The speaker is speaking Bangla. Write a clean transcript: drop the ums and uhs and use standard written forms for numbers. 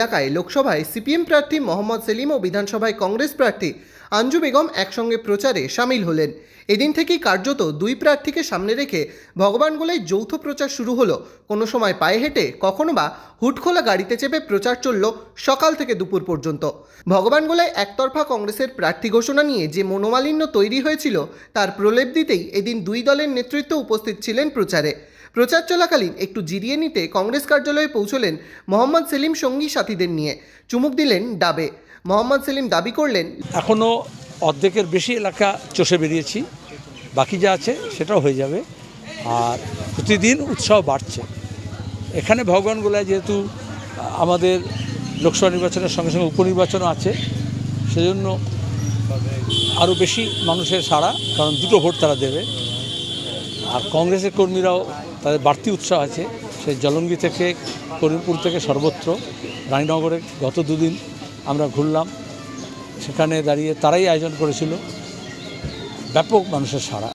এলাকায় লোকসভায় সিপিএম প্রার্থী মোহাম্মদ সেলিম ও বিধানসভায় কংগ্রেস প্রার্থী আঞ্জু বেগম একসঙ্গে প্রচারে সামিল হলেন। এদিন থেকেই কার্যত দুই প্রার্থীকে সামনে রেখে ভগবানগোলায় যৌথ প্রচার শুরু হলো। কোনো সময় পায়ে হেঁটে, কখনো বা হুটখোলা গাড়িতে চেপে প্রচার চলল সকাল থেকে দুপুর পর্যন্ত। ভগবানগোলায় একতরফা কংগ্রেসের প্রার্থী ঘোষণা নিয়ে যে মনোমালিন্য তৈরি হয়েছিল তার প্রলেপ দিতেই এদিন দুই দলের নেতৃত্ব উপস্থিত ছিলেন প্রচারে। প্রচার চলাকালীন একটু জিরিয়ে নিতে কংগ্রেস কার্যালয়ে পৌঁছলেন মোহাম্মদ সেলিম সঙ্গী সাথীদের নিয়ে। চুমুক দিলেন ডাবে। মোহাম্মদ সেলিম দাবি করলেন, এখনও অর্ধেকের বেশি এলাকা চষে বেরিয়েছি, বাকি যা আছে সেটাও হয়ে যাবে। আর প্রতিদিন উৎসাহ বাড়ছে। এখানে ভগবানগোলায় যেহেতু আমাদের লোকসভা নির্বাচনের সঙ্গে সঙ্গে উপনির্বাচনও আছে, সেজন্য আরও বেশি মানুষের সাড়া, কারণ দুটো ভোট তারা দেবে। আর কংগ্রেসের কর্মীরাও তাদের বাড়তি উৎসাহ আছে। সেই জলঙ্গি থেকে, করিমপুর থেকে সর্বত্র, রানীনগরে গত দুদিন আমরা ঘুরলাম, সেখানে দাঁড়িয়ে তারাই আয়োজন করেছিল। ব্যাপক মানুষের সাড়া।